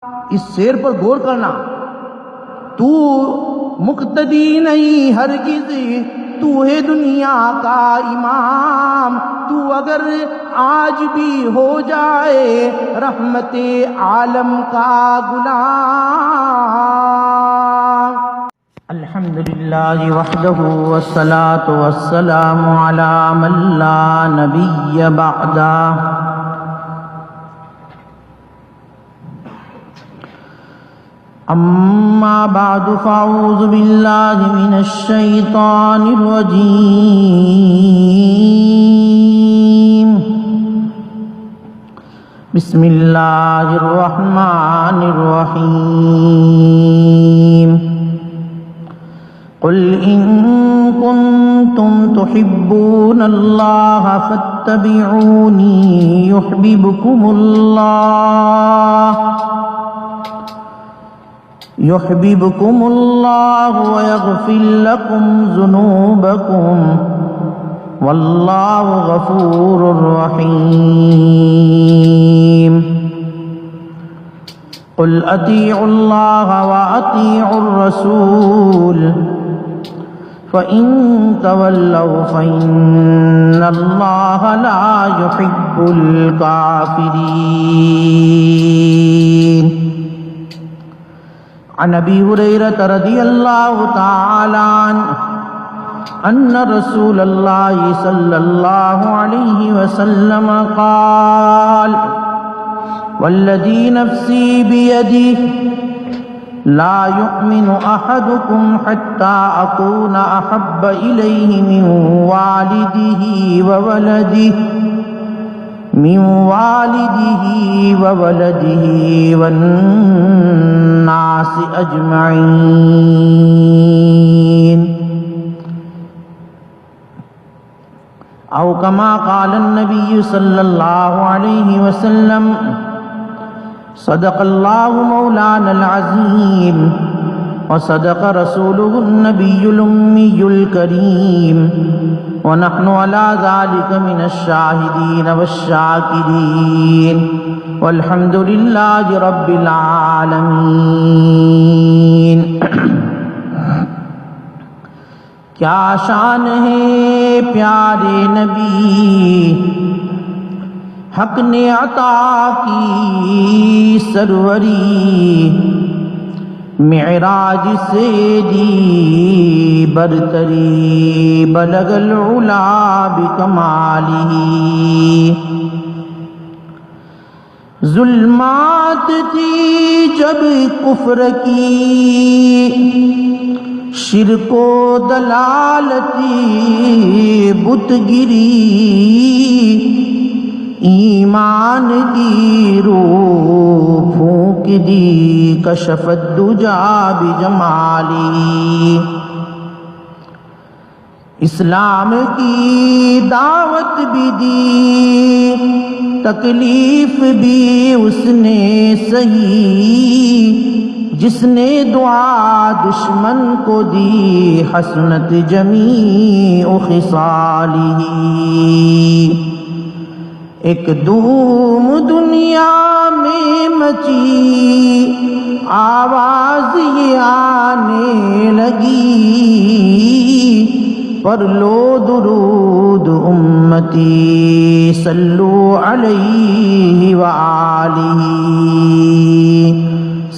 اس شعر پر غور کرنا. تو مقتدی نہیں ہرگز، تو ہے دنیا کا امام. تو اگر آج بھی ہو جائے رحمت عالم کا غلام. الحمدللہ وحدہ والصلاة والسلام علی من لا نبی بعدہ. اما بعد فاعوذ باللہ من الشیطان الرجیم. بسم اللہ الرحمن الرحیم. قل ان کنتم تحبون اللہ فاتبعونی یحببکم اللہ ویغفر لکم ذنوبکم واللہ غفور رحیم. قل اطیعوا اللہ واطیعوا الرسول فإن تولوا فإن اللہ لا يحب الكافرین. عن ابی ہریرہ رضی اللہ تعالی عنہ ان رسول اللہ صلی اللہ علیہ وسلم قال والذی نفسی بیدہ لا يؤمن احدکم حتی اکون احب الیہ من والدہ والناس اجمعین. او کما قال النبی صلی اللہ علیہ وسلم صدق اللہ مولانا العظیم وصدق رسوله النبی الأمی الکریم ونحن على ذلك من الشاہدین والشاکرین والحمد للہ رب العالمین. کیا شان ہے پیارے نبی، حق نے عطا کی سروری، معراج سے دی برتری، بلغ العلا بکمالہ. ظلمات تھی جب کفر کی، شرک و دلالتی بت گری، ایمان کی روح پھونک دی، کشف الدجا بجمالی. اسلام کی دعوت بھی دی، تکلیف بھی اس نے سہی، جس نے دعا دشمن کو دی، حسنت جمیع خصالہ. ایک دھوم دنیا میں مچی، آواز یہ آنے لگی، پر لو درود امتی صلو علیہ وآلہ.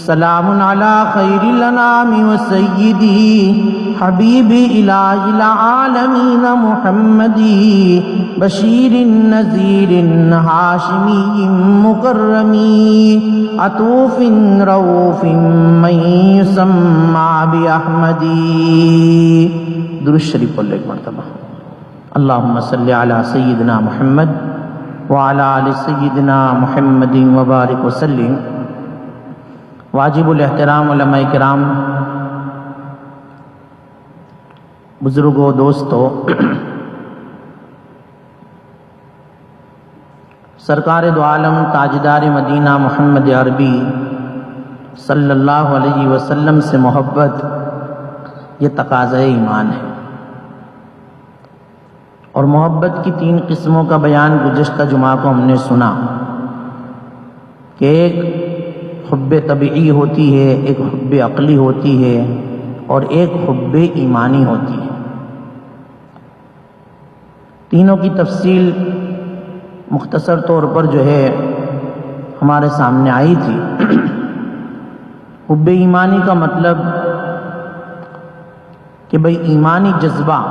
سلام علی خیر الانام وسیدی حبیب الہ العالمین محمدی، بشیر نذیر ہاشمی مکرمی، عطوف رؤوف من یسمى باحمدی. درود شریف پڑھ لو ایک مرتبہ. اللہم صلی علی سیدنا محمد وعلی آل سیدنا محمد وبارک وسلم. واجب الاحترام علماء کرام، بزرگوں، دوستو، سرکار دو عالم تاجدار مدینہ محمد عربی صلی اللہ علیہ وسلم سے محبت یہ تقاضۂ ایمان ہے. اور محبت کی 3 قسموں کا بیان گزشتہ جمعہ کو ہم نے سنا کہ ایک حب طبعی ہوتی ہے، ایک حب عقلی ہوتی ہے، اور ایک حب ایمانی ہوتی ہے۔ تینوں کی تفصیل مختصر طور پر جو ہے ہمارے سامنے آئی تھی۔ حب ایمانی کا مطلب کہ بھئی ایمانی جذبہ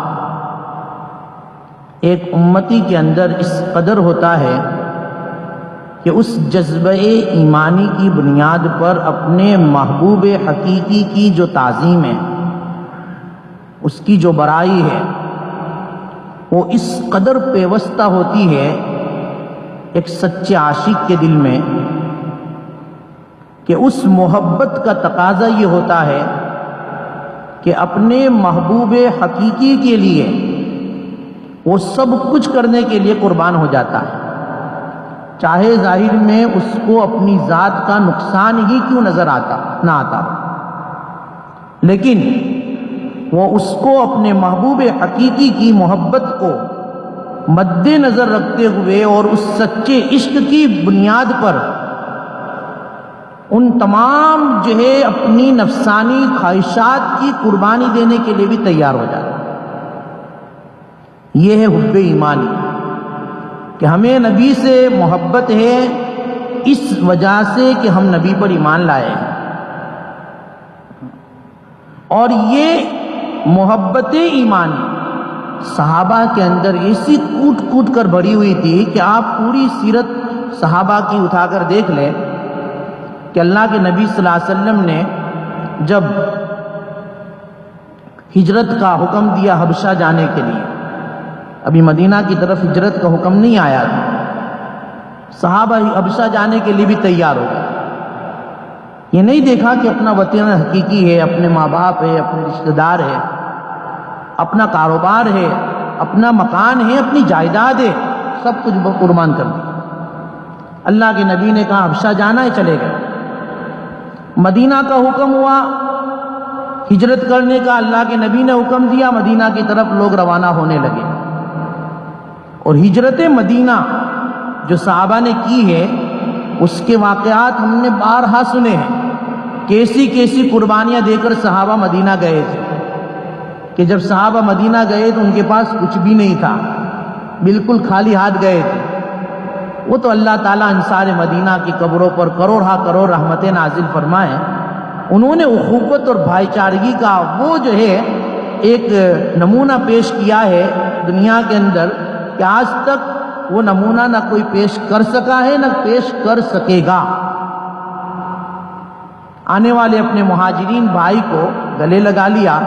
ایک امتی کے اندر اس قدر ہوتا ہے کہ اس جذبہ ایمانی کی بنیاد پر اپنے محبوب حقیقی کی جو تعظیم ہے، اس کی جو برائی ہے، وہ اس قدر پیوستہ ہوتی ہے ایک سچے عاشق کے دل میں کہ اس محبت کا تقاضا یہ ہوتا ہے کہ اپنے محبوب حقیقی کے لیے وہ سب کچھ کرنے کے لیے قربان ہو جاتا ہے، چاہے ظاہر میں اس کو اپنی ذات کا نقصان ہی کیوں نہ آتا ہو، لیکن وہ اس کو اپنے محبوب حقیقی کی محبت کو مد نظر رکھتے ہوئے اور اس سچے عشق کی بنیاد پر ان تمام جو ہے اپنی نفسانی خواہشات کی قربانی دینے کے لیے بھی تیار ہو جاتا ہے۔ یہ ہے حب ایمانی، کہ ہمیں نبی سے محبت ہے اس وجہ سے کہ ہم نبی پر ایمان لائے ہیں، اور یہ محبت ایمانی صحابہ کے اندر ایسی کوٹ کوٹ کر بھری ہوئی تھی کہ آپ پوری سیرت صحابہ کی اٹھا کر دیکھ لیں کہ اللہ کے نبی صلی اللہ علیہ وسلم نے جب ہجرت کا حکم دیا حبشہ جانے کے لیے، ابھی مدینہ کی طرف ہجرت کا حکم نہیں آیا تھا، صحابہ حبشہ جانے کے لیے بھی تیار ہو گئے۔ یہ نہیں دیکھا کہ اپنا وطن حقیقی ہے، اپنے ماں باپ ہے، اپنے رشتہ دار ہے، اپنا کاروبار ہے، اپنا مکان ہے، اپنی جائیداد ہے، سب کچھ قربان کر دیا۔ اللہ کے نبی نے کہا حبشہ جانا ہے، چلے گئے۔ مدینہ کا حکم ہوا ہجرت کرنے کا، اللہ کے نبی نے حکم دیا، مدینہ کی طرف لوگ روانہ ہونے لگے۔ اور ہجرت مدینہ جو صحابہ نے کی ہے، اس کے واقعات ہم نے بارہا سنے ہیں، کیسی کیسی قربانیاں دے کر صحابہ مدینہ گئے تھے، کہ جب صحابہ مدینہ گئے تو ان کے پاس کچھ بھی نہیں تھا، بالکل خالی ہاتھ گئے تھے۔ وہ تو اللہ تعالیٰ انصار مدینہ کی قبروں پر کروڑ رحمتیں نازل فرمائے، انہوں نے اخوت اور بھائی چارگی کا وہ جو ہے ایک نمونہ پیش کیا ہے دنیا کے اندر کہ آج تک وہ نمونہ نہ کوئی پیش کر سکا ہے، نہ پیش کر سکے گا۔ آنے والے اپنے مہاجرین بھائی کو گلے لگا لیا،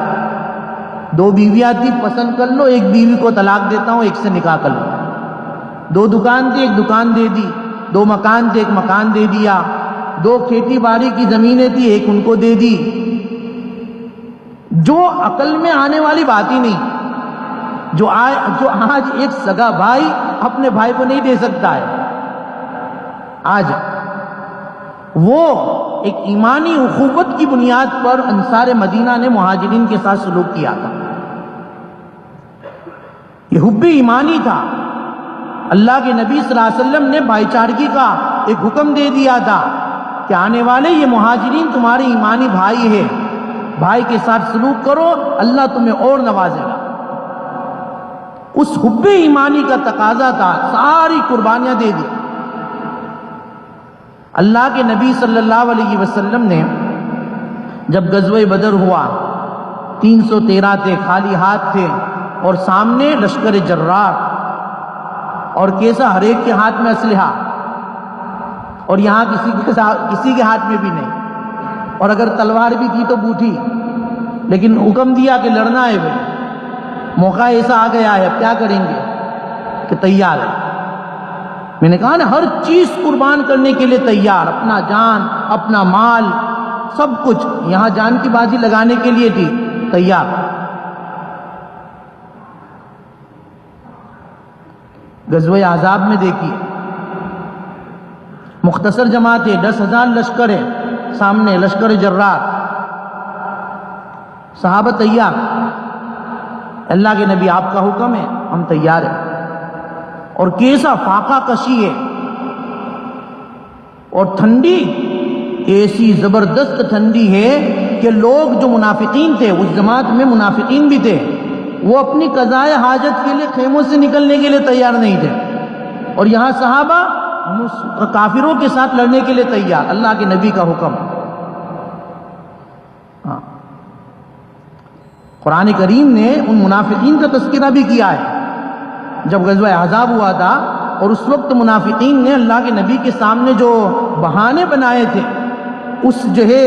2 بیویاں تھی، پسند کر لو، ایک بیوی کو طلاق دیتا ہوں، ایک سے نکاح کر لو۔ 2 دکان تھی، ایک دکان دے دی، 2 مکان تھے، ایک مکان دے دیا، 2 کھیتی باڑی کی زمینیں تھی، ایک ان کو دے دی۔ جو عقل میں آنے والی بات ہی نہیں، جو آج ایک سگا بھائی اپنے بھائی کو نہیں دے سکتا ہے، آج وہ ایک ایمانی اخوت کی بنیاد پر انصار مدینہ نے مہاجرین کے ساتھ سلوک کیا تھا۔ یہ حب ایمانی تھا۔ اللہ کے نبی صلی اللہ علیہ وسلم نے بھائی چارگی کا ایک حکم دے دیا تھا کہ آنے والے یہ مہاجرین تمہارے ایمانی بھائی ہے، بھائی کے ساتھ سلوک کرو، اللہ تمہیں اور نوازے گا۔ اس حب ایمانی کا تقاضا تھا، ساری قربانیاں دے دی۔ اللہ کے نبی صلی اللہ علیہ وسلم نے جب غزوہ بدر ہوا، 313 تھے، خالی ہاتھ تھے، اور سامنے لشکر جرار، اور کیسا ہر ایک کے ہاتھ میں اسلحہ، اور یہاں کسی کے ہاتھ میں بھی نہیں، اور اگر تلوار بھی تھی تو بوٹھی، لیکن حکم دیا کہ لڑنا ہے بھائی، موقع ایسا آ گیا ہے، اب کیا کریں گے کہ تیار ہے۔ میں نے کہا نا، ہر چیز قربان کرنے کے لیے تیار، اپنا جان، اپنا مال، سب کچھ، یہاں جان کی بازی لگانے کے لیے تھی، تیار۔ غزوہ احزاب میں دیکھیے، مختصر جماعت ہے، 10,000 لشکر ہے سامنے، لشکر جرار، صحابہ تیار۔ اللہ کے نبی آپ کا حکم ہے، ہم تیار ہیں۔ اور کیسا فاقہ کشی ہے، اور ٹھنڈی ایسی زبردست ٹھنڈی ہے کہ لوگ جو منافقین تھے، اس جماعت میں منافقین بھی تھے، وہ اپنی قضائے حاجت کے لیے خیموں سے نکلنے کے لیے تیار نہیں تھے، اور یہاں صحابہ کافروں کے ساتھ لڑنے کے لیے تیار، اللہ کے نبی کا حکم۔ قرآن کریم نے ان منافقین کا تذکرہ بھی کیا ہے۔ جب غزوہ احزاب ہوا تھا اور اس وقت منافقین نے اللہ کے نبی کے سامنے جو بہانے بنائے تھے اس جو ہے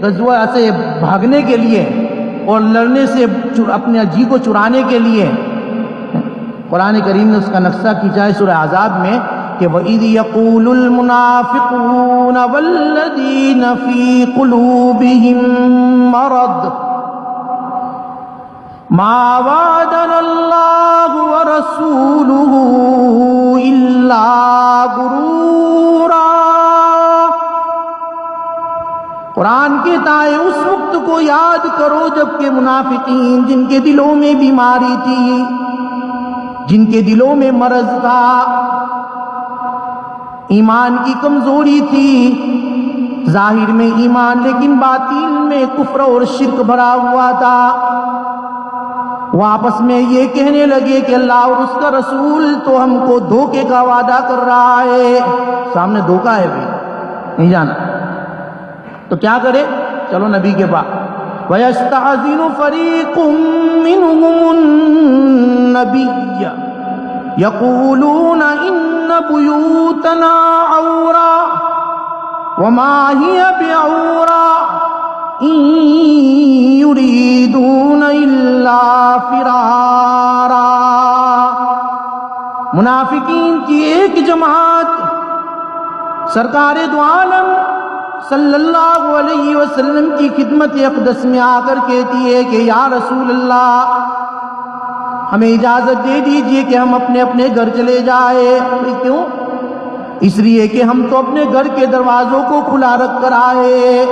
غزوہ سے بھاگنے کے لیے اور لڑنے سے اپنے جی کو چرانے کے لیے، قرآن کریم نے اس کا نقشہ کھینچا ہے سورہ احزاب میں کہ وَإِذْ يَقُولُ الْمُنَافِقُونَ وَالَّذِينَ فِي قُلُوبِهِم مَّرَضٌ مَّا وَعَدَنَا اللَّهُ وَرَسُولُهُ إِلَّا غُرُورًا۔ قرآن کہتا ہے اس وقت کو یاد کرو جب کہ منافقین، جن کے دلوں میں بیماری تھی، جن کے دلوں میں مرض تھا، ایمان کی کمزوری تھی، ظاہر میں ایمان لیکن باطن میں کفر اور شرک بھرا ہوا تھا، وہ آپس میں یہ کہنے لگے کہ اللہ اور اس کا رسول تو ہم کو دھوکے کا وعدہ کر رہا ہے۔ سامنے دھوکہ ہے بھی، نہیں جانا تو کیا کرے؟ چلو نبی کے پاس۔ وَيَسْتَعْذِنُ فَرِيقٌ مِّنْهُمُ النَّبِيَّ يَقُولُونَ إِنَّ بُيُوتَنَا عَوْرَةٌ وَمَا هِيَ بِعَوْرَةٍ إِن يُرِيدُونَ إِلَّا فِرَارًا۔ منافقین کی ایک جماعت سرکار دو عالم صلی اللہ علیہ وسلم کی خدمت اقدس میں آ کر کہتی ہے کہ یا رسول اللہ، ہمیں اجازت دے دیجئے کہ ہم اپنے اپنے گھر چلے جائیں۔ کیوں؟ اس لیے کہ ہم تو اپنے گھر کے دروازوں کو کھلا رکھ کر آئے،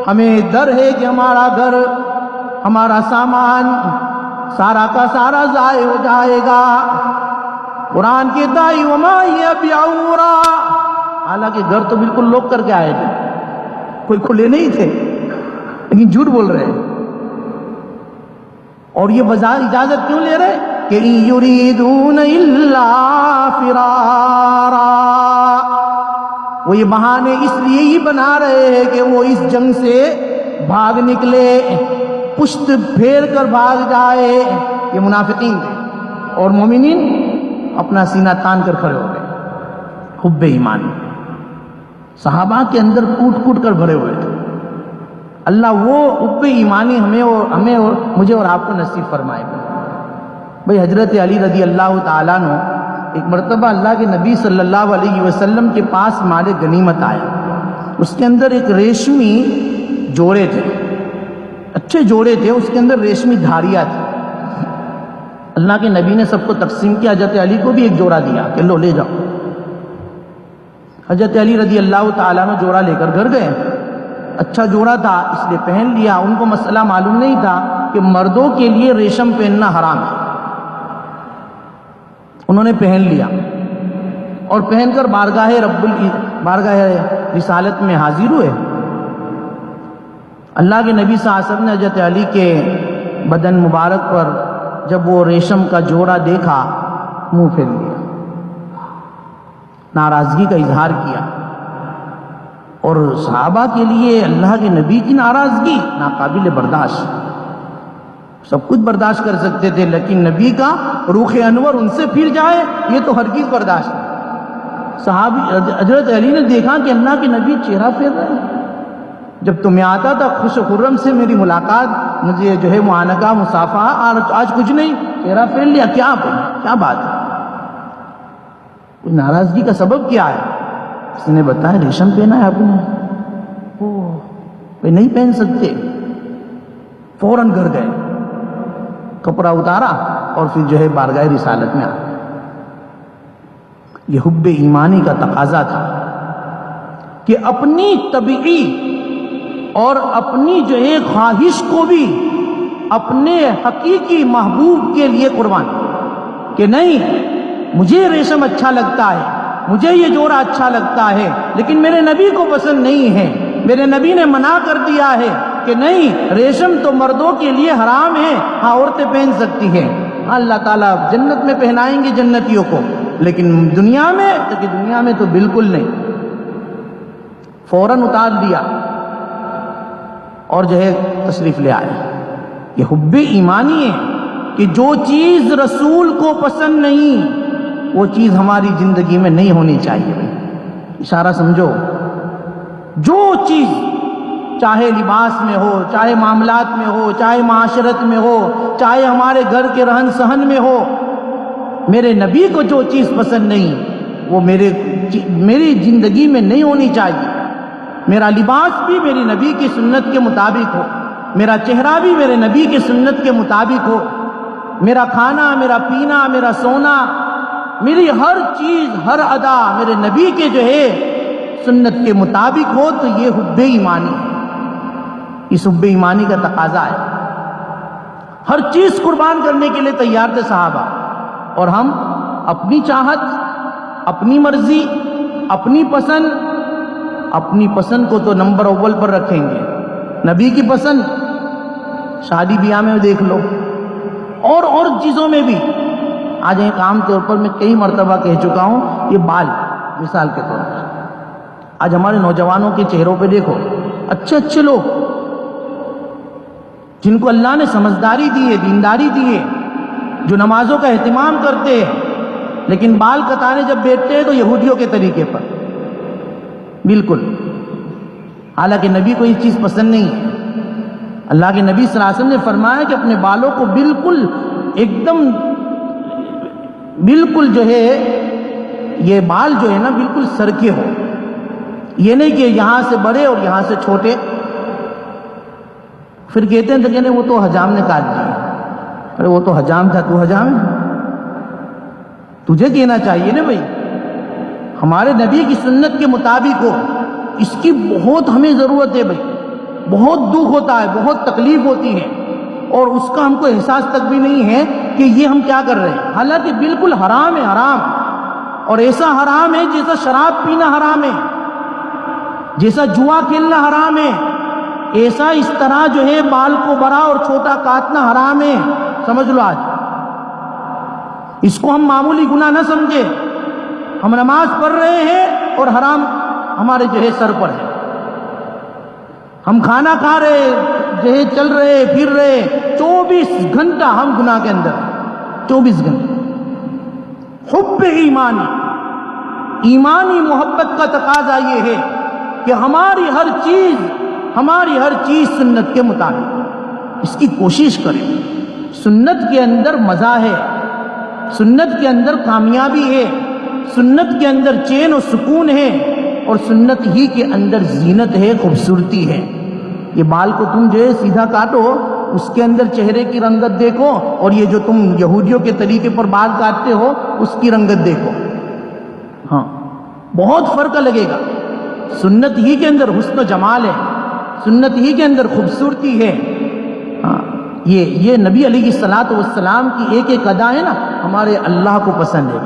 ہمیں ڈر ہے کہ ہمارا گھر، ہمارا سامان سارا کا سارا ضائع ہو جائے گا۔ قرآن کہتا ہے وَمَا هِيَ بِعَوْرَةٍ، حالانکہ گھر تو بالکل لوک کر کے آئے تھے، کوئی کھلے نہیں تھے، لیکن جھوٹ بول رہے ہیں۔ اور یہ اجازت کیوں لے رہے کہ إِن يُرِيدُونَ إِلَّا فِرَارًا، وہ یہ بہانے اس لیے ہی بنا رہے ہیں کہ وہ اس جنگ سے بھاگ نکلے، پشت پھیر کر بھاگ جائے۔ یہ منافقین تھے، اور مومنین اپنا سینہ تان کر کھڑے ہو گئے۔ حب ایمان صحابہ کے اندر کوٹ کوٹ کر بھرے ہوئے تھے۔ اللہ وہ حب ایمانی ہمیں اور مجھے اور آپ کو نصیب فرمائے۔ بھئی حضرت علی رضی اللہ تعالیٰ عنہ ایک مرتبہ اللہ کے نبی صلی اللہ علیہ وسلم کے پاس مال غنیمت آیا، اس کے اندر ایک ریشمی جوڑے تھے، اچھے جوڑے تھے، اس کے اندر ریشمی دھاریاں تھیں۔ اللہ کے نبی نے سب کو تقسیم کیا، حضرت علی کو بھی ایک جوڑا دیا کہ لو لے جاؤ۔ حضرت علی رضی اللہ تعالیٰ عنہ جوڑا لے کر گھر گئے، اچھا جوڑا تھا اس لیے پہن لیا۔ ان کو مسئلہ معلوم نہیں تھا کہ مردوں کے لیے ریشم پہننا حرام ہے، انہوں نے پہن لیا اور پہن کر بارگاہ رسالت میں حاضر ہوئے۔ اللہ کے نبی صلی اللہ علیہ وسلم نے حضرت علی کے بدن مبارک پر جب وہ ریشم کا جوڑا دیکھا، منہ پھیر لیا، ناراضگی کا اظہار کیا۔ اور صحابہ کے لیے اللہ کے نبی کی ناراضگی ناقابل برداشت، سب کچھ برداشت کر سکتے تھے، لیکن نبی کا روخ انور ان سے پھر جائے یہ تو ہرگز برداشت نہیں۔ صحابی حضرت علی نے دیکھا کہ اللہ کے نبی چہرہ پھیر رہے ہیں، جب تو میں آتا تھا خوش و خرم سے میری ملاقات، مجھے جو ہے معانقہ مصافحہ، آج کچھ نہیں، چہرہ پھیر لیا، کیا بات ہے؟ ناراضگی کا سبب کیا ہے؟ اس نے بتایا ریشم پہنا ہے آپ نے، نہیں پہن سکتے۔ فوراً گھر گئے، کپڑا اتارا اور پھر جو ہے بارگاہ رسالت میں آ۔ یہ حب ایمانی کا تقاضا تھا کہ اپنی طبعی اور اپنی جو ہے خواہش کو بھی اپنے حقیقی محبوب کے لیے قربان، کہ نہیں مجھے ریشم اچھا لگتا ہے، مجھے یہ جوڑا اچھا لگتا ہے لیکن میرے نبی کو پسند نہیں ہے، میرے نبی نے منع کر دیا ہے کہ نہیں، ریشم تو مردوں کے لیے حرام ہے، ہاں عورتیں پہن سکتی ہیں۔ اللہ تعالیٰ جنت میں پہنائیں گے جنتیوں کو، لیکن دنیا میں تو بالکل نہیں۔ فوراً اتار دیا اور جو ہے تشریف لے آئے۔ یہ حب ایمانی ہے کہ جو چیز رسول کو پسند نہیں وہ چیز ہماری زندگی میں نہیں ہونی چاہیے۔ اشارہ سمجھو، جو چیز چاہے لباس میں ہو، چاہے معاملات میں ہو، چاہے معاشرت میں ہو، چاہے ہمارے گھر کے رہن سہن میں ہو، میرے نبی کو جو چیز پسند نہیں وہ میری زندگی میں نہیں ہونی چاہیے۔ میرا لباس بھی میری نبی کی سنت کے مطابق ہو، میرا چہرہ بھی میرے نبی کی سنت کے مطابق ہو، میرا کھانا، میرا پینا، میرا سونا، میری ہر چیز، ہر ادا میرے نبی کے جو ہے سنت کے مطابق ہو، تو یہ حب ایمانی ہے۔ اس حب ایمانی کا تقاضا ہے۔ ہر چیز قربان کرنے کے لیے تیار تھے صحابہ، اور ہم اپنی چاہت، اپنی مرضی، اپنی پسند کو تو نمبر اول پر رکھیں گے۔ نبی کی پسند شادی بیاہ میں دیکھ لو، اور چیزوں میں بھی۔ آج ایک عام طور پر میں کئی مرتبہ کہہ چکا ہوں، یہ بال مثال کے طور پر آج ہمارے نوجوانوں کے چہروں پہ دیکھو، اچھے لوگ جن کو اللہ نے سمجھداری دی ہے، دینداری دی ہے، جو نمازوں کا اہتمام کرتے ہیں، لیکن بال کتانے جب بیٹھتے ہیں تو یہودیوں کے طریقے پر، بالکل۔ حالانکہ نبی کو یہ چیز پسند نہیں ہے۔ اللہ کے نبی صلی اللہ علیہ وسلم نے فرمایا کہ اپنے بالوں کو بالکل جو ہے، یہ بال جو ہے نا بالکل سر کے ہو، یہ نہیں کہ یہاں سے بڑے اور یہاں سے چھوٹے۔ پھر کہتے ہیں تو کہنے وہ تو حجام نے کاٹ دیا۔ ارے وہ تو حجام تھا، تو حجام ہے؟ تجھے کہنا چاہیے نا بھائی، ہمارے نبی کی سنت کے مطابق ہو۔ اس کی بہت ہمیں ضرورت ہے بھائی، بہت دکھ ہوتا ہے، بہت تکلیف ہوتی ہے، اور اس کا ہم کو احساس تک بھی نہیں ہے کہ یہ ہم کیا کر رہے ہیں، حالانکہ بالکل حرام ہے، حرام، اور ایسا حرام ہے جیسا شراب پینا حرام ہے، جیسا جوا کھیلنا حرام ہے، ایسا اس طرح جو ہے بال کو بڑا اور چھوٹا کاٹنا حرام ہے۔ سمجھ لو، آج اس کو ہم معمولی گناہ نہ سمجھے۔ ہم نماز پڑھ رہے ہیں اور حرام ہمارے جو ہے سر پر ہے، ہم کھانا کھا رہے، جو ہے چل رہے پھر رہے، 24 گھنٹہ ہم گناہ کے اندر ہیں، 24 گھنٹے۔ حب ایمانی محبت کا تقاضا یہ ہے کہ ہماری ہر چیز سنت کے مطابق، اس کی کوشش کریں۔ سنت کے اندر مزہ ہے، سنت کے اندر کامیابی ہے، سنت کے اندر چین و سکون ہے، اور سنت ہی کے اندر زینت ہے، خوبصورتی ہے۔ یہ بال کو تم جو ہے سیدھا کاٹو، اس کے اندر چہرے کی رنگت دیکھو، اور یہ جو تم یہودیوں کے طریقے پر بال کاٹتے ہو اس کی رنگت دیکھو، ہاں بہت فرق لگے گا۔ سنت ہی کے اندر حسن و جمال ہے، سنت ہی کے اندر خوبصورتی ہے۔ ہاں یہ نبی علیہ الصلوۃ والسلام کی ایک ایک ادا ہے نا، ہمارے اللہ کو پسند ہے۔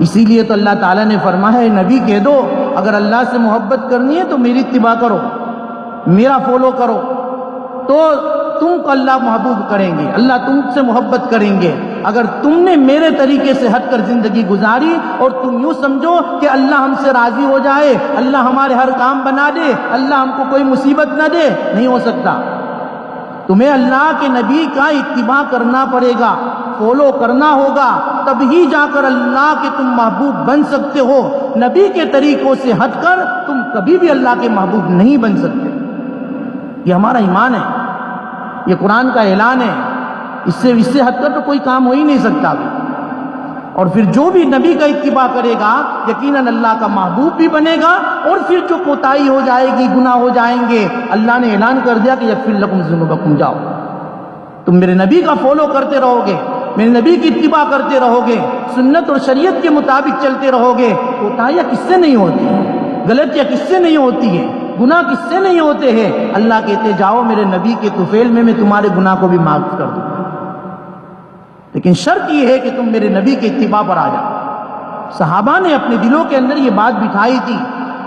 اسی لیے تو اللہ تعالیٰ نے فرمایا ہے، نبی کہہ دو اگر اللہ سے محبت کرنی ہے تو میری اتباع کرو، میرا فالو کرو، تو تم کو اللہ محبوب کریں گے، اللہ تم سے محبت کریں گے۔ اگر تم نے میرے طریقے سے ہٹ کر زندگی گزاری اور تم یوں سمجھو کہ اللہ ہم سے راضی ہو جائے، اللہ ہمارے ہر کام بنا دے، اللہ ہم کو کوئی مصیبت نہ دے، نہیں ہو سکتا۔ تمہیں اللہ کے نبی کا اتباع کرنا پڑے گا، فالو کرنا ہوگا، تب ہی جا کر اللہ کے تم محبوب بن سکتے ہو۔ نبی کے طریقوں سے ہٹ کر تم کبھی بھی اللہ کے محبوب نہیں بن سکتے۔ یہ ہمارا ایمان ہے، یہ قرآن کا اعلان ہے۔ اس سے ہٹ کر تو کوئی کام ہو ہی نہیں سکتا بھی۔ اور پھر جو بھی نبی کا اتباع کرے گا یقیناً اللہ کا محبوب بھی بنے گا، اور پھر جو کوتاہی ہو جائے گی، گناہ ہو جائیں گے، اللہ نے اعلان کر دیا کہ یغفر لکم ذنوبکم، جاؤ تم میرے نبی کا فالو کرتے رہو گے، میرے نبی کی اتباع کرتے رہو گے، سنت اور شریعت کے مطابق چلتے رہو گے، کوتاہیاں کس سے نہیں ہوتی ہیں، غلطیاں کس سے نہیں ہوتی ہیں، گناہ کس سے نہیں ہوتے ہیں؟ اللہ کہتے جاؤ میرے نبی کے طفیل میں تمہارے گناہ کو بھی معاف کر دوں، لیکن شرط یہ ہے کہ تم میرے نبی کے اتباع پر آ جاؤ۔ صحابہ نے اپنے دلوں کے اندر یہ بات بٹھائی تھی،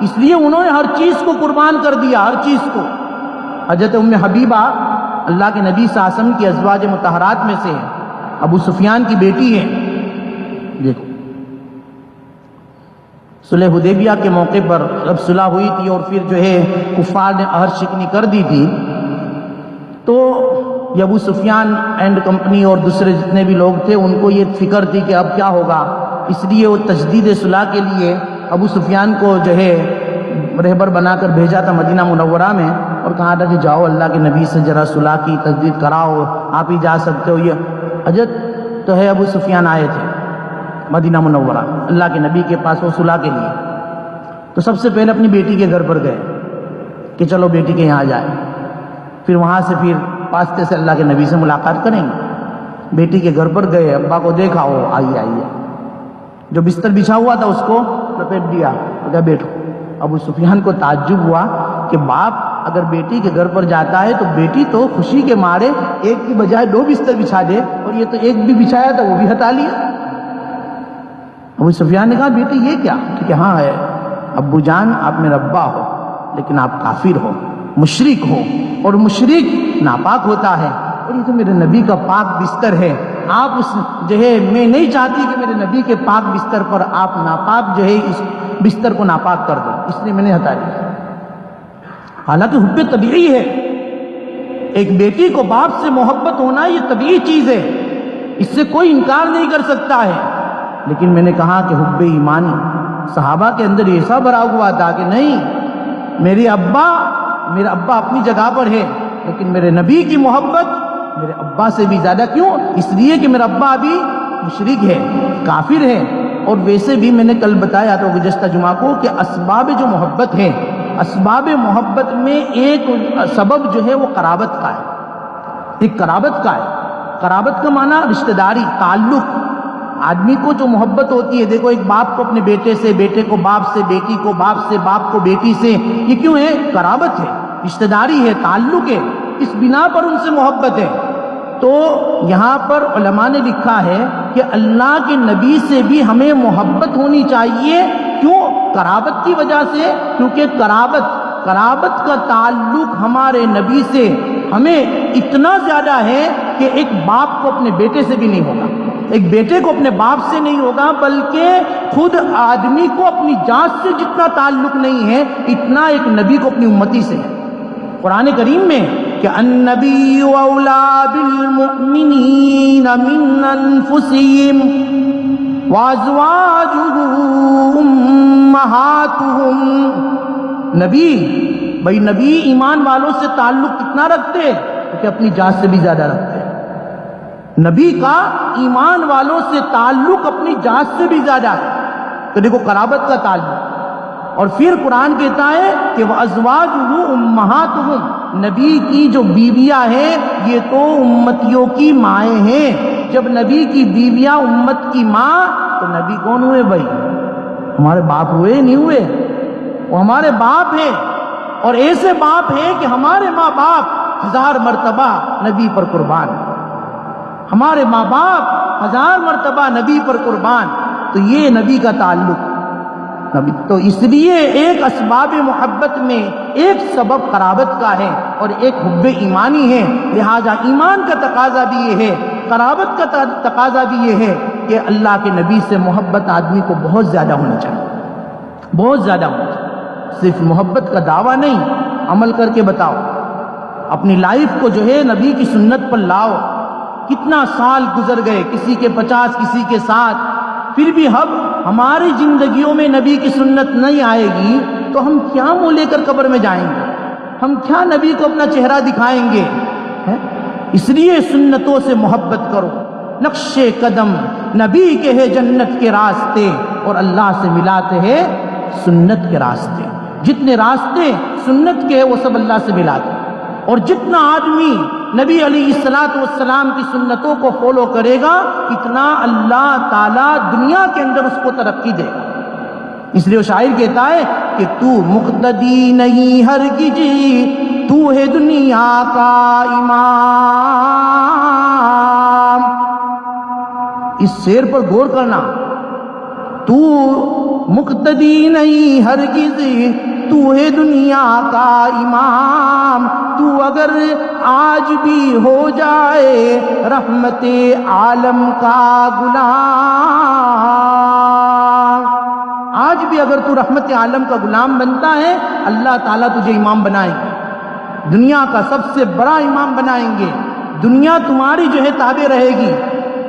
اس لیے انہوں نے ہر چیز کو قربان کر دیا، ہر چیز کو۔ حضرت ام حبیبہ اللہ کے نبی صلی اللہ علیہ وسلم کی ازواج مطہرات میں سے ہے، ابو سفیان کی بیٹی ہے۔ دیکھو صلح حدیبیہ کے موقع پر جب صلح ہوئی تھی اور پھر جو ہے کفار نے عہد شکنی کر دی تھی، تو یہ ابو سفیان اینڈ کمپنی اور دوسرے جتنے بھی لوگ تھے ان کو یہ فکر تھی کہ اب کیا ہوگا، اس لیے وہ تجدید صلح کے لیے ابو سفیان کو جو ہے رہبر بنا کر بھیجا تھا مدینہ منورہ میں، اور کہا تھا کہ جاؤ اللہ کے نبی سے ذرا صلح کی تجدید کراؤ، آپ ہی جا سکتے ہو۔ یہ حضرت تو ہے ابو سفیان آئے تھے مدینہ منورہ اللہ کے نبی کے پاس وہ صلح کے لیے، تو سب سے پہلے اپنی بیٹی کے گھر پر گئے کہ چلو بیٹی کے یہاں جائے، پھر وہاں سے پھر واسطے سے اللہ کے نبی سے ملاقات کریں گے۔ بیٹی کے گھر پر گئے، ابا کو دیکھا، وہ آئیے آئیے، جو بستر بچھا ہوا تھا اس کو لپیٹ دیا، کہا بیٹھو۔ ابو سفیان کو تعجب ہوا کہ باپ اگر بیٹی کے گھر پر جاتا ہے تو بیٹی تو خوشی کے مارے ایک کی بجائے 2 بستر بچھا دے، اور یہ تو ایک بھی بچھایا تھا وہ بھی ہٹا لیا۔ ابو سفیان نے کہا بیٹی یہ کیا؟ کہ ہاں ہے ابو جان، آپ میرا ابا ہو لیکن آپ کافر ہو، مشرک ہو، اور مشرک ناپاک ہوتا ہے، اور یہ تو میرے نبی کا پاک بستر ہے، آپ اس جو ہے میں نہیں چاہتی کہ میرے نبی کے پاک بستر پر آپ ناپاک جو ہے اس بستر کو ناپاک کر دو، اس لیے میں نے ہٹا دیا۔ حالانکہ حب طبیعی ہے، ایک بیٹی کو باپ سے محبت ہونا یہ طبیعی چیز ہے، اس سے کوئی انکار نہیں کر سکتا ہے، لیکن میں نے کہا کہ حب ایمانی صحابہ کے اندر ایسا بھرا ہوا تھا کہ نہیں، میرا ابا اپنی جگہ پر ہے لیکن میرے نبی کی محبت میرے ابا سے بھی زیادہ۔ کیوں؟ اس لیے کہ میرا ابا ابھی مشرک ہے، کافر ہے، اور ویسے بھی میں نے کل بتایا تھا گزشتہ جمعہ کو کہ اسباب جو محبت ہے، اسباب محبت میں ایک سبب جو ہے وہ قرابت کا ہے، ایک قرابت کا ہے۔ قرابت کا معنی رشتہ داری، تعلق۔ آدمی کو جو محبت ہوتی ہے، دیکھو ایک باپ کو اپنے بیٹے سے، بیٹے کو باپ سے، بیٹی کو باپ سے، باپ کو بیٹی سے، یہ کیوں ہے؟ قرابت ہے، رشتہ داری ہے، تعلق ہے، اس بنا پر ان سے محبت ہے۔ تو یہاں پر علماء نے لکھا ہے کہ اللہ کے نبی سے بھی ہمیں محبت ہونی چاہیے، کیوں؟ قرابت کی وجہ سے، کیونکہ قرابت کا تعلق ہمارے نبی سے ہمیں اتنا زیادہ ہے کہ ایک باپ کو اپنے بیٹے سے بھی نہیں ہوگا، ایک بیٹے کو اپنے باپ سے نہیں ہوگا، بلکہ خود آدمی کو اپنی ذات سے جتنا تعلق نہیں ہے اتنا ایک نبی کو اپنی امتی سے ہے۔ قرآن کریم میں کہ النبی اولا بالمؤمنین من انفسہم وازواجہ امہاتہم، نبی ایمان والوں سے تعلق کتنا رکھتے ہیں؟ کہ اپنی ذات سے بھی زیادہ رکھتے ہیں۔ نبی کا ایمان والوں سے تعلق اپنی ذات سے بھی زیادہ ہے، تو دیکھو قرابت کا تعلق۔ اور پھر قرآن کہتا ہے کہ وَأَزْوَاجُهُ أُمَّهَاتُهُمْ، نبی کی جو بیویاں ہیں یہ تو امتیوں کی مائیں ہیں۔ جب نبی کی بیویاں امت کی ماں، تو نبی کون ہوئے بھائی؟ ہمارے باپ ہوئے نہیں ہوئے؟ وہ ہمارے باپ ہیں، اور ایسے باپ ہیں کہ ہمارے ماں باپ 1000 مرتبہ نبی پر قربان، ہمارے ماں باپ 1000 مرتبہ نبی پر قربان۔ تو یہ نبی کا تعلق نبی، تو اس لیے ایک اسباب محبت میں ایک سبب قرابت کا ہے اور ایک حب ایمانی ہے، لہذا ایمان کا تقاضا بھی یہ ہے، قرابت کا تقاضا بھی یہ ہے کہ اللہ کے نبی سے محبت آدمی کو بہت زیادہ ہونا چاہیے، بہت زیادہ ہونا چاہیے۔ صرف محبت کا دعویٰ نہیں، عمل کر کے بتاؤ، اپنی لائف کو جو ہے نبی کی سنت پر لاؤ۔ کتنا سال گزر گئے، کسی کے 50، کسی کے 60، پھر بھی ہماری زندگیوں میں نبی کی سنت نہیں آئے گی تو ہم کیا منہ لے کر قبر میں جائیں گے؟ ہم کیا نبی کو اپنا چہرہ دکھائیں گے؟ اس لیے سنتوں سے محبت کرو۔ نقش قدم نبی کے ہے جنت کے راستے، اور اللہ سے ملاتے ہیں سنت کے راستے۔ جتنے راستے سنت کے ہیں وہ سب اللہ سے ملاتے ہیں، اور جتنا آدمی نبی علیہ السلام کی سنتوں کو فالو کرے گا اتنا اللہ تعالیٰ دنیا کے اندر اس کو ترقی دے گا۔ اس لیے وہ شاعر کہتا ہے کہ تو مقتدی نہیں ہرگز، تو ہے دنیا کا امام۔ اس شعر پر غور کرنا، تو مقتدی نہیں ہرگز، تو ہے دنیا کا امام، تو اگر آج بھی ہو جائے رحمت عالم کا غلام، آج بھی اگر تو رحمت عالم کا غلام بنتا ہے اللہ تعالیٰ تجھے امام بنائیں گے، دنیا کا سب سے بڑا امام بنائیں گے، دنیا تمہاری جو ہے تابع رہے گی،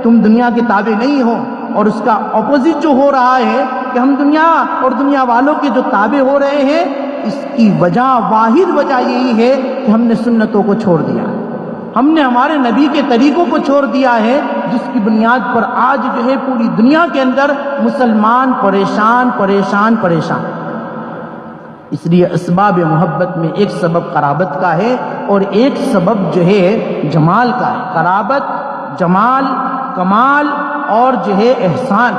تم دنیا کے تابع نہیں ہو۔ اور اس کا اپوزٹ جو ہو رہا ہے کہ ہم دنیا اور دنیا والوں کے جو تابع ہو رہے ہیں، اس کی وجہ، واحد وجہ یہی ہے کہ ہم نے سنتوں کو چھوڑ دیا، ہم نے ہمارے نبی کے طریقوں کو چھوڑ دیا ہے، جس کی بنیاد پر آج جو ہے پوری دنیا کے اندر مسلمان پریشان پریشان پریشان۔ اس لیے اسباب محبت میں ایک سبب قرابت کا ہے اور ایک سبب جو ہے جمال کا ہے، قرابت، جمال، کمال اور جو ہے احسان۔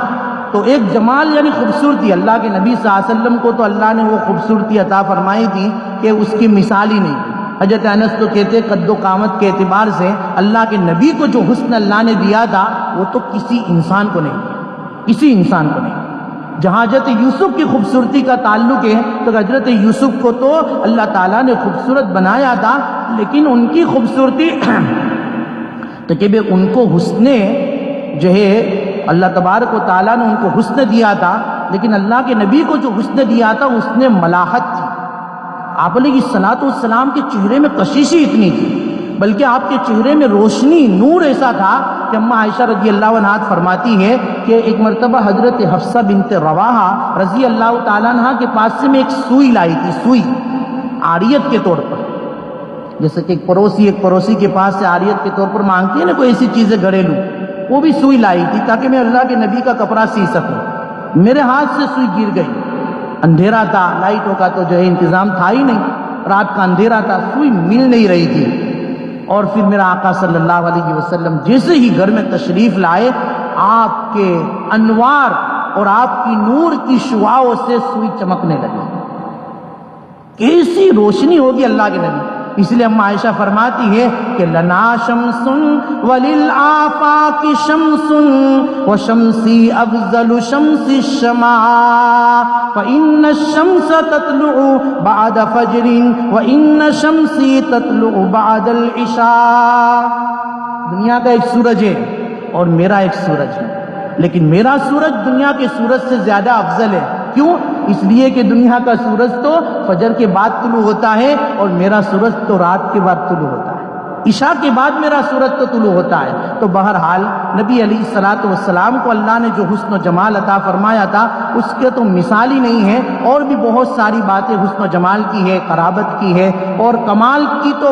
تو ایک جمال یعنی خوبصورتی، اللہ کے نبی صلی اللہ علیہ وسلم کو تو اللہ نے وہ خوبصورتی عطا فرمائی تھی کہ اس کی مثال ہی نہیں تھی۔ حضرت انس تو کہتے قد و قامت کے اعتبار سے اللہ کے نبی کو جو حسن اللہ نے دیا تھا وہ تو کسی انسان کو نہیں دیا، کسی انسان کو نہیں۔ جہاں حضرت یوسف کی خوبصورتی کا تعلق ہے تو حضرت یوسف کو تو اللہ تعالیٰ نے خوبصورت بنایا تھا، لیکن ان کی خوبصورتی تو کہ ان کو حسن جو ہے اللہ تبارک و تعالیٰ نے ان کو حسن دیا تھا، لیکن اللہ کے نبی کو جو حسن دیا تھا حسن ملاحت تھی۔ آپ علیہ الصلوۃ والسلام کے چہرے میں کشیشی اتنی تھی، بلکہ آپ کے چہرے میں روشنی، نور ایسا تھا کہ اماں عائشہ رضی اللہ عنہا فرماتی ہے کہ ایک مرتبہ حضرت حفصہ بنت رواحہ رضی اللہ تعالیٰ عنہ کے پاس سے میں ایک سوئی لائی تھی، سوئی عاریت کے طور پر، جیسے کہ ایک پڑوسی کے پاس سے عاریت کے طور پر مانگتی ہے نا کوئی ایسی چیزیں گھریلو، وہ بھی سوئی لائی تھی تاکہ میں اللہ کے نبی کا کپڑا سی سکوں۔ میرے ہاتھ سے سوئی گر گئی، اندھیرا تھا، لائٹوں کا تو جو ہے انتظام تھا ہی نہیں، رات کا اندھیرا تھا، سوئی مل نہیں رہی تھی۔ اور پھر میرا آقا صلی اللہ علیہ وسلم جیسے ہی گھر میں تشریف لائے، آپ کے انوار اور آپ کی نور کی شعاعوں سے سوئی چمکنے لگی۔ کیسی روشنی ہوگی اللہ کے نبی! اس لیے اماں عائشہ فرماتی ہے کہ لنا شمس وللآفاق شمس وشمسی افضل شمس الشماء فإن الشمس تطلع بعد فجر وإن شمسی تطلع بعد العشاء۔ دنیا کا ایک سورج ہے اور میرا ایک سورج ہے، لیکن میرا سورج دنیا کے سورج سے زیادہ افضل ہے۔ کیوں؟ اس لیے کہ دنیا کا سورج تو فجر کے بعد طلوع ہوتا ہے اور میرا سورج تو رات کے بعد طلوع ہوتا ہے، عشاء کے بعد میرا سورج تو طلوع ہوتا ہے۔ تو بہرحال نبی علیہ الصلوۃ والسلام کو اللہ نے جو حسن و جمال عطا فرمایا تھا اس کے تو مثال ہی نہیں ہے، اور بھی بہت ساری باتیں حسن و جمال کی ہے، قرابت کی ہے، اور کمال کی تو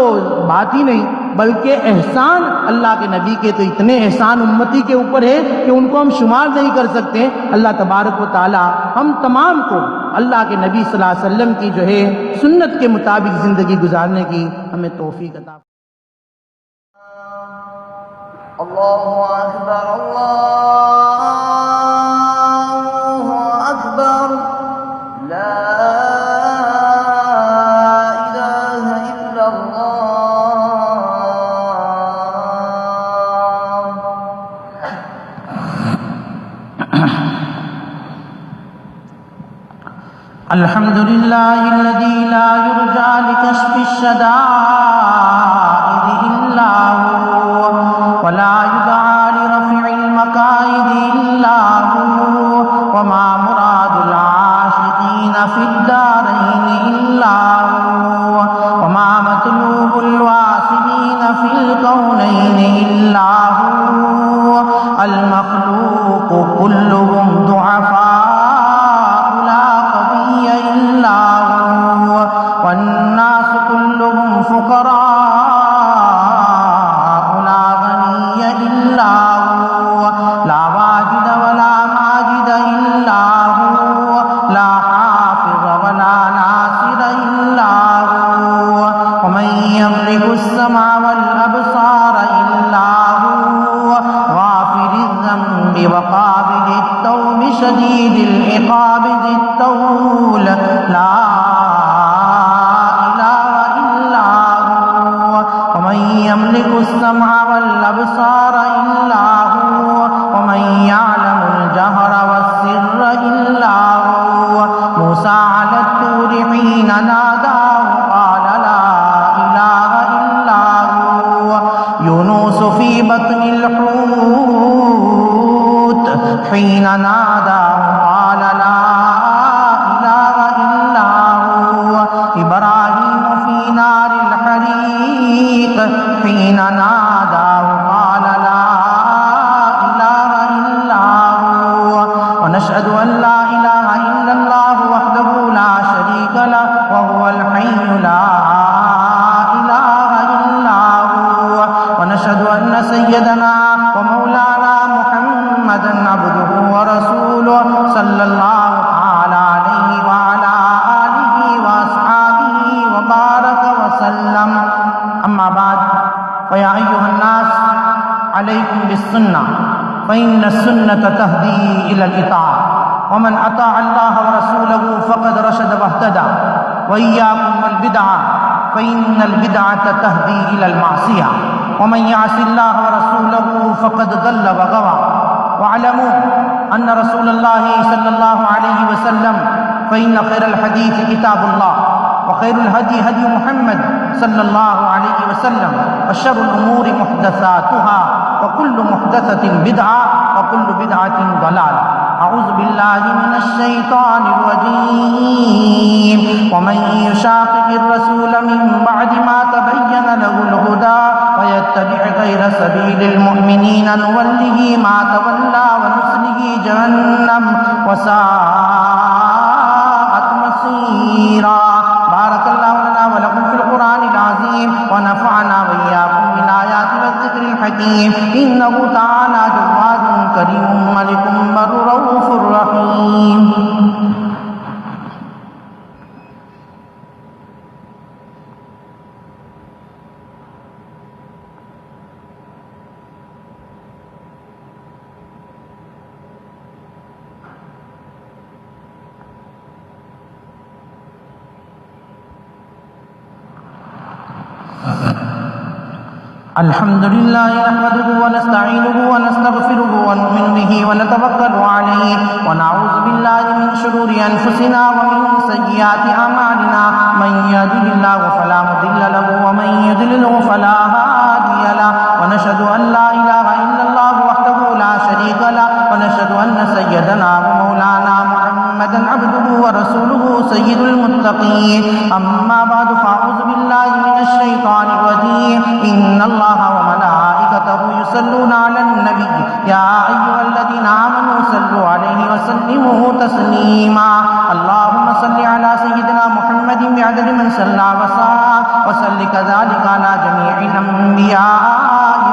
بات ہی نہیں، بلکہ احسان اللہ کے نبی کے تو اتنے احسان امتی کے اوپر ہے کہ ان کو ہم شمار نہیں کر سکتے۔ اللہ تبارک و تعالی ہم تمام کو اللہ کے نبی صلی اللہ علیہ وسلم کی جو ہے سنت کے مطابق زندگی گزارنے کی ہمیں توفیق عطا۔ اللہ اکبر، اللہ اکبر، لا الہ الا اللہ۔ الحمد للہ الذی لا یرجى لکشف الشدائد الا هو ولا يدعى لرفع المكائد الا هو وما مراد العاشقین فی الدارین الا هو وما مطلوب الواصلین فی الکونین الا هو المخلوق كلهم ضعفاء والناس كلهم فقراء لا غني إلا هو لا واجد ولا ماجد إلا هو لا حافظ ولا ناصر إلا هو ومن يملك السمع والأبصار إلا هو غافر الذنب وقابل التوب شديد العقاب ذي الطول لا يملك السمع والأبصار إلا هو ومن يعلم الجهر والسر ناداه قال لا إله إلا هو إبراهيم في نار الحريق حين ناداه قال لا إله إلا هو ونشهد أن لا إله إلا الله وحده لا شريك له وهو الحي لا إله إلا هو ونشهد أن سيدنا ومولانا محمدا عبده ورسوله صلى الله تعالى عليه وعلى آله وأصحابه وبارك وسلم أما بعد فيا أيها الناس عليكم بالسنة فإن السنة تهدي إلى الإطاعة ومن أطاع الله ورسوله فقد رشد واهتدى وإياكم والبدعة فإن البدعة تهدي إلى المعصية ومن يعص الله ورسوله فقد ضل وغوى واعلموا أن رسول الله صلى الله عليه وسلم فإن خير الحديث كتاب الله وخير الهدي هدي محمد صلى الله عليه وسلم وشر الأمور محدثاتها وكل محدثة بدعة وكل بدعة ضلالة أعوذ بالله من الشيطان الرجيم ومن يشاقق الرسول من بعد ما تبين له الهدى ويتبع غير سبيل المؤمنين نوله ما تولى ونصله جهنم وساءت مصيرا بارك الله لنا ولكم في القرآن العظيم ونفعنا وإياكم بالآيات والذكر الحكيم إنه تعالى جواد كريم ملك بر رؤوف رحيم الحمد لله نحمده ونستعينه ونستغفره ونؤمن به ونتوكل عليه ونعوذ بالله من شرور أنفسنا ومن سيئات أعمالنا من يهده الله فلا مضل له ومن يضلله فلا هادي له ونشهد أن لا إله إلا الله وحده لا شريك له ونشهد أن سيدنا ومولانا محمدا عبده ورسوله سيد المتقين أما بعد فأعوذ بالله من الشيطان الرجيم إن الله وملائكته يصلون على النبي يا أيها الذين آمنوا صلوا عليه وسلموا تسليما اللهم صل على سيدنا محمد بعدد من صلى وصل كذلك على جميع الأنبياء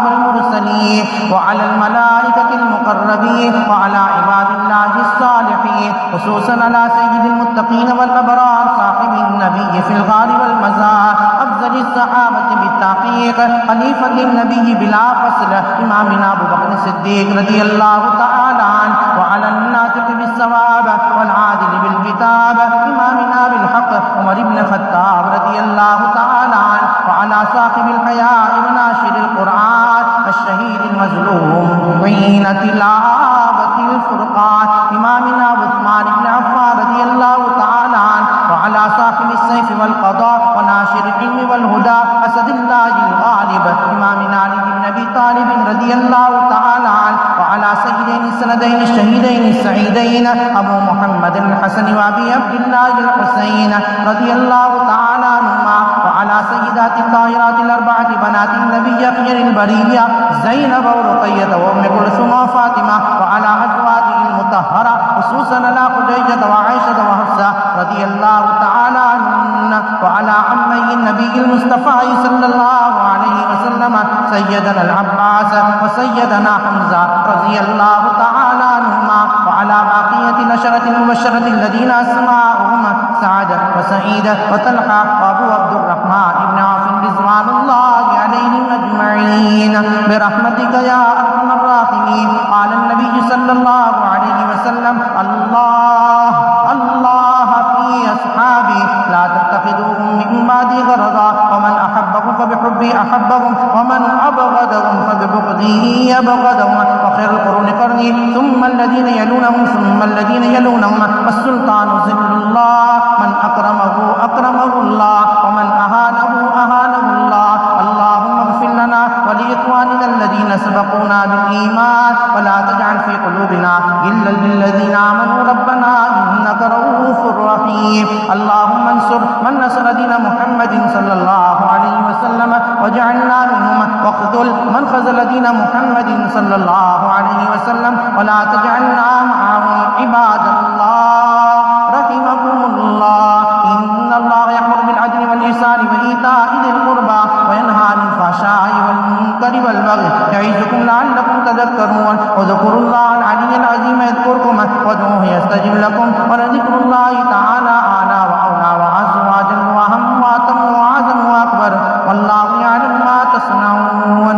والمرسلين وعلى الملائكة المقربين وعلى عباد الله الصالحين خصوصا على سيد المتقين والأبرار صاحب النبي في الغار والمزار أفضل الصحابة بالتحقيق خليفة النبي بلا فصل إمامنا أبو بكر الصديق رضي الله تعالى عنه وعلى الناطق بالصواب والعادل بالكتاب إمامنا بالحق عمر بن الخطاب رضي الله تعالى عنه وعلى صاحب الحياء وناشر القرآن الشهيد المظلوم حين تلاوة الفرقان إمامنا عثمان بن عفان رضي الله تعالى عنه وعلى صاحب السيف والقضاء وناشر العلم والهدى أسد الله الغالب إمامنا علي بن أبي طالب رضي الله تعالى عنه وعلى سيدين السندين الشهيدين السعيدين أبو محمد الحسن وأبي عبد الله الحسين رضي الله تعالى عنهما وعلى سيدات الطاهرات الأربعة بنات النبي خير البرية زينب ورقية وأم كلثوم وفاطمة وعلى أزواجه المطهرة خصوصا على خديجة وعائشة وحفصة رضي الله تعالى عنهن وعلى عمي النبي المصطفى صلى الله عليه وسلم سيدنا العباس وسيدنا حمزة رضي الله تعالى عنهما وعلى بقية العشرة المبشرة الذين أسماؤهم سعد وسعيد وطلحة وأبو عبد الرحمن بن عوف رضوان الله عليهم أجمعين برحمتك يا أرحم الراحمين قال النبي صلى الله عليه وسلم الله الله في أصحابي لا تتخذوهم من بعدي غرضا ومن أحبهم فبحبي أحبهم ومن أبغضهم فببغضي أبغضهم وخير القرون قرني ثم الذين يلونهم ثم الذين يلونهم والسلطان ذل الله من أكرمه أكرمه الله ومن أهانه أهانه الله اللهم اغفر لنا ولإخواننا الذين سبقونا بالإيمان ولا تجعل في قلوبنا قلوبنا غلا للذين آمنوا ربنا إنك رؤوف رحيم اللهم انصر من نصر دين محمد صلى الله عليه وسلم واجعلنا منهم واخذل من خذل دين محمد صلى الله عليه وسلم ولا تجعلنا معهم عباد الله رحمكم الله إن الله يأمر بالعدل والإحسان وإيتاء ذي القربى وينهى عن الفحشاء والمنكر والبغي يعظكم لعلكم تذكرون واذكروا الله العلي العظيم يذكركم وادعوه يستجب لكم ولذكر الله تعالى أعلى وأولى وأعز وأجل وأهم وأتم وأعظم وأكبر والله يعلم ما تصنعون.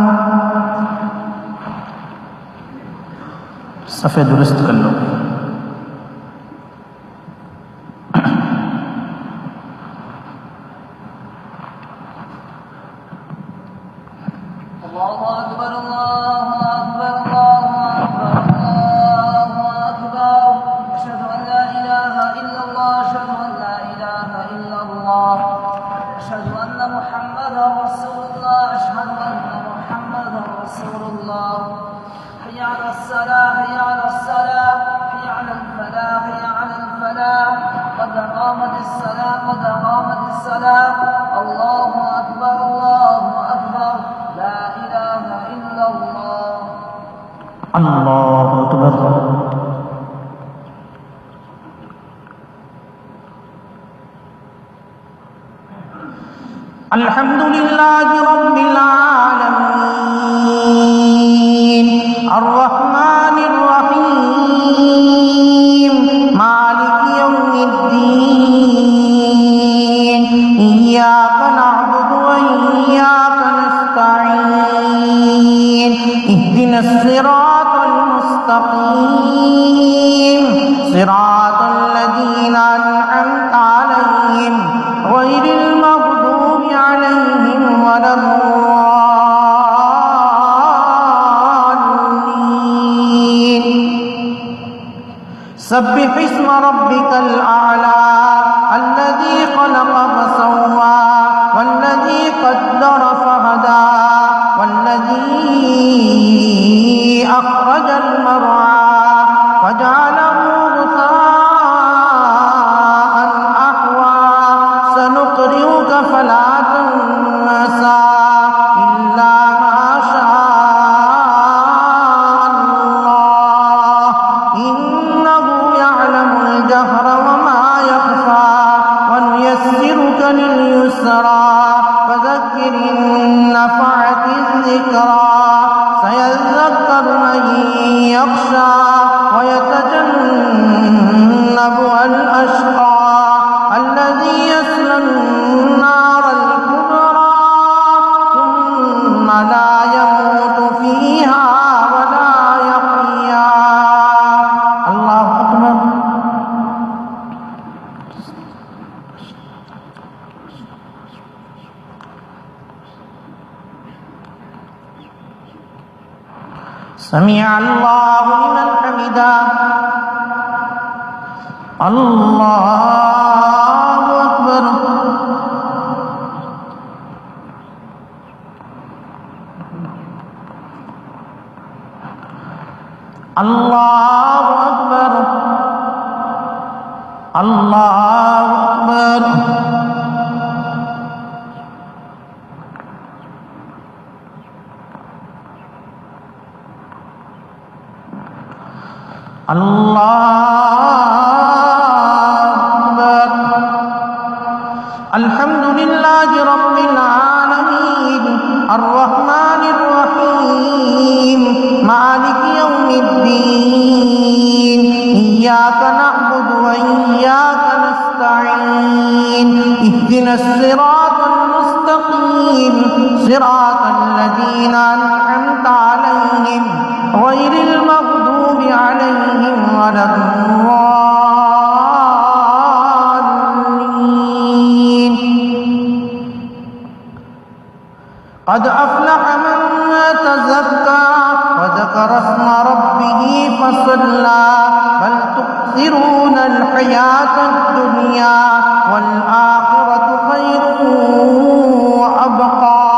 صفحہ درست کر لو. الله أكبر الله أكبر الله أكبر الله أكبر أشهد أن لا إله إلا الله أشهد أن لا إله إلا الله أشهد أن محمدا رسول الله أشهد أن محمدا رسول الله حي على الصلاة حي على الصلاة حي على الفلاح حي على الفلاح قد قامت الصلاة قد قامت الصلاة الله أكبر الله أكبر لا إله إلا الله. الله أكبر. الحمد لله رب العالمين الرحمن الرحيم مالك يوم الدين إياك نعبد وإياك نستعين اهدنا الصراط المستقيم صراط الذين أنعمت عليهم غير المغضوب عليهم ولا الضالين. سبح اسم ربك الأعلى الذي خلق فسوى والذي قدر فهدى والذي أخرج المرعى فجعله غثاء أحوى سنقرئك فلا تنسى إلا ما شاء الله إنه يعلم الجهر وما يخفى ونيسرك لليسرى فذكر إن نفعت الذكرى سيذكر من يخشى ويتجنبها الأشقى الذي يصلى النار الكبرى ثم لا يموت فيها ولا يحيا. الله أكبر. سمع الله لمن حمده. الله أكبر. الله أكبر. الله أكبر. الله أكبر. الحمد لله رب العالمين الرحمن الرحيم مالك يوم الدين إياك نعبد وإياك نستعين اهدنا الصراط المستقيم صراط الذين أنعمت عليهم غير المغضوب عليهم ولا الضالين. قد أفلح من تزكى وذكر اسم ربه فصلى بل تؤثرون الحياة الدنيا والآخرة خير وأبقى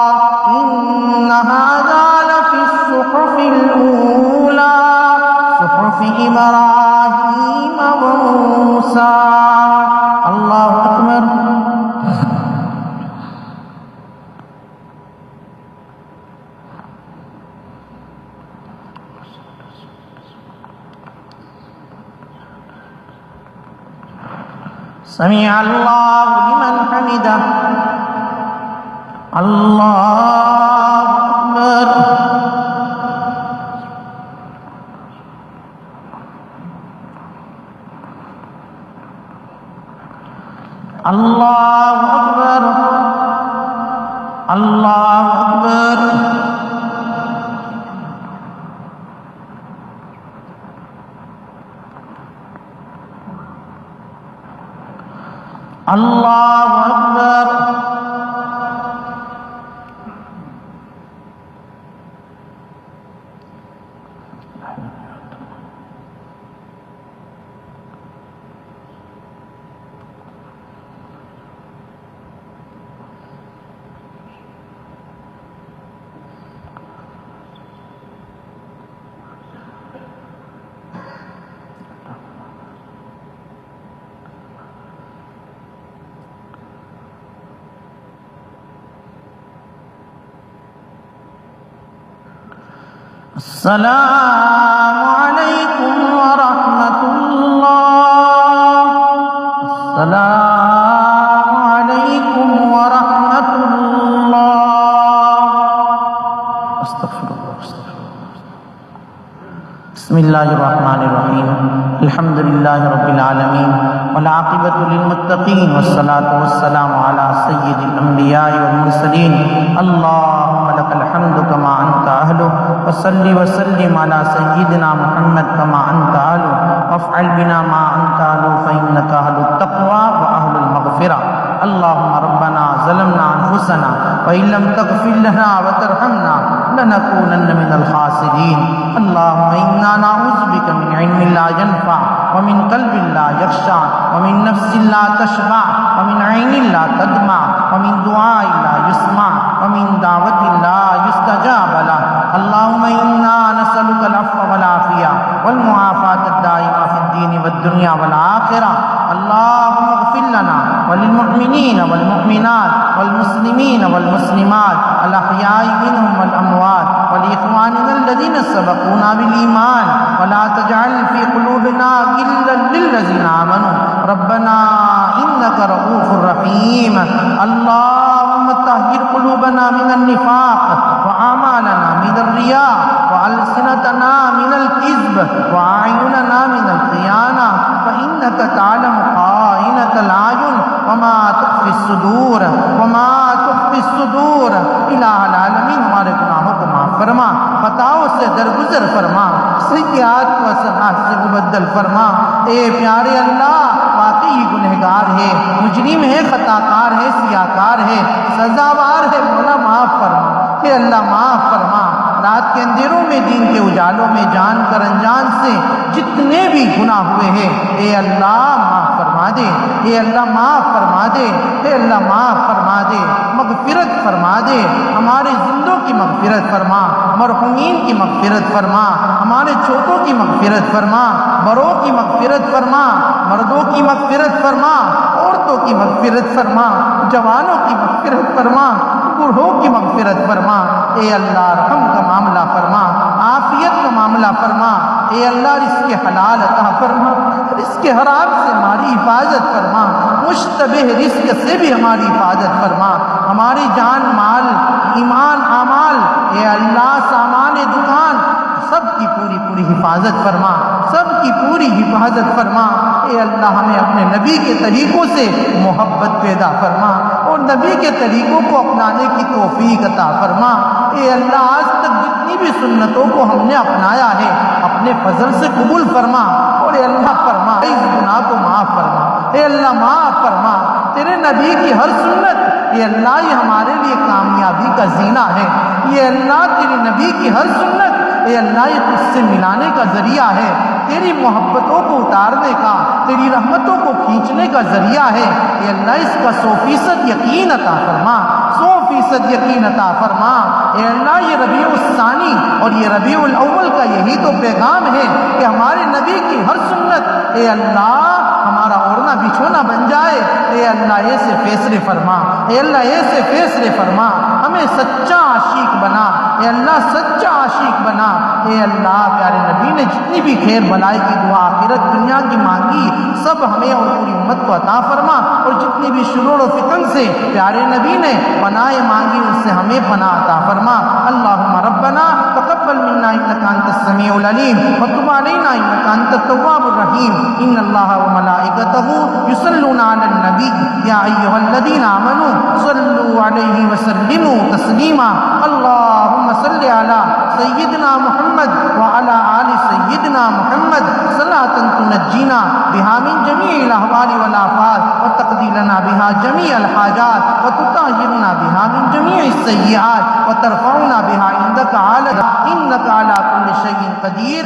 إن هذا لفي الصحف الأولى صحف سمع اللہ لمن حمدہ اللہ اکبر اللہ اکبر اللہ اکبر اللہ اکبر السلام علیکم ورحمۃ اللہ السلام علیکم ورحمۃ اللہ استغفر اللہ بسم اللہ الرحمن الرحیم الحمد للہ رب العالمین والعاقبۃ للمتقین والصلاۃ والسلام علی سید الانبیاء والمرسلین اللہم لک الحمد کما انت اہل وصلی وسلم علی سیدنا محمد کما انت اہل وافعل بنا ما انت اہل فانک اہل التقوی واہل المغفرہ اللہم ربنا ظلمنا انفسنا وان لم تغفر لنا وترحمنا لنکونن من الخاسرین اللہم انا نعوذ بک من علم لا ينفع ومن قلب لا يخشع ومن نفس لا تشبع ومن عين لا تدمع ومن دعاء لا يسمع ومن دعوة لا يستجاب له اللهم إنا نسألك العفو والعافية والمعافاة الدائمة في الدين والدنيا والآخرة اللهم اغفر لنا وللمؤمنين والمؤمنات والمسلمين والمسلمات الأحياء منهم والأموات ولإخواننا الذين سبقونا بالإيمان ولا تجعل في قلوبنا غلا للذين آمنوا ربنا إنك رؤوف رحيم اللهم طهر قلوبنا من النفاق وأعمالنا من الرياء وألسنتنا من الكذب وأعيننا من الخيانة فإنك تعلم خائنة الأعين وما تخفي الصدور الہ العالمین ہمارے گناہوں کو معاف فرما خطاؤں سے درگزر فرما سیئات کو حسنات سے مبدل فرما اے پیارے اللہ واقعی گنہگار ہے مجرم ہے خطاکار ہے سیاکار ہے سزاوار ہے مولا معاف فرما اے اللہ معاف فرما رات کے اندھیروں میں دین کے اجالوں میں جان کر انجان سے جتنے بھی گناہ ہوئے ہیں اے اللہ معاف فرما دے اے اللہ معاف فرما دے اے اللہ معاف فرما دے مغفرت فرما دے ہمارے زندوں کی مغفرت فرما مرحومین کی مغفرت فرما ہمارے چھوٹوں کی مغفرت فرما بڑوں کی مغفرت فرما مردوں کی مغفرت فرما عورتوں کی مغفرت فرما جوانوں کی مغفرت فرما بوڑھوں کی مغفرت فرما اے اللہ رحم کا معاملہ فرما عافیت کا معاملہ فرما اے اللہ رزق حلال عطا فرما رزق حرام سے ہماری حفاظت فرما مشتبہ رزق سے بھی ہماری حفاظت فرما ہماری جان مال ایمان اعمال اے اللہ سامان دکان سب کی پوری حفاظت فرما سب کی پوری حفاظت فرما اے اللہ ہمیں اپنے نبی کے طریقوں سے محبت پیدا فرما اور نبی کے طریقوں کو اپنانے کی توفیق عطا فرما اے اللہ آج تک جتنی بھی سنتوں کو ہم نے اپنایا ہے اپنے فضل سے قبول فرما اور اے اللہ فرما اس گناہ کو معاف فرما اے اللہ معاف فرما تیرے نبی کی ہر سنت یہ اللہ یہ ہمارے لیے کامیابی کا زینہ ہے یہ اللہ تیرے نبی کی ہر سنت اے اللہ یہ تجھ سے ملانے کا ذریعہ ہے تیری محبتوں کو اتارنے کا تیری رحمتوں کو کھینچنے کا ذریعہ ہے اے اللہ اس کا 100% یقین عطا فرما 100% یقین عطا فرما اے اللہ یہ ربیع الثانی اور یہ ربیع الاول کا یہی تو پیغام ہے کہ ہمارے نبی کی ہر سنت اے اللہ ہمارا اوڑھنا بچھونا بن جائے اے اللہ ایسے فیصلے فرما اے اللہ ایسے فیصلے فرما ہمیں سچا عاشق بنا اے اللہ سچا عاشق بنا۔ اے اللہ پیارے نبی نے جتنی بھی خیر بلائی کی دعا آخرت دنیا کی مانگی سب ہمیں اور پوری امت کو عطا فرما، اور جتنی بھی شرور و فتن سے پیارے نبی نے پناہ مانگی ان سے ہمیں پناہ عطا فرما۔ اللہم ربنا تقبل منا انک انت السمیع العلیم وتب علینا انک انت التواب الرحیم۔ ان اللہ وملائکتہ یصلون علی النبی یا ایھا الذین آمنوا صلوا علیہ وسلموا تسلیما۔ اللہم صل علی سیدنا محمد وعلی آل سیدنا محمد صلاۃ تنجینا بها من جميع الاحوال والآفات وتقضی لنا بها جميع الحاجات وتطهرنا بها من جميع السیئات وترفعنا بها عندك اعلی انك على كل شيء قدیر۔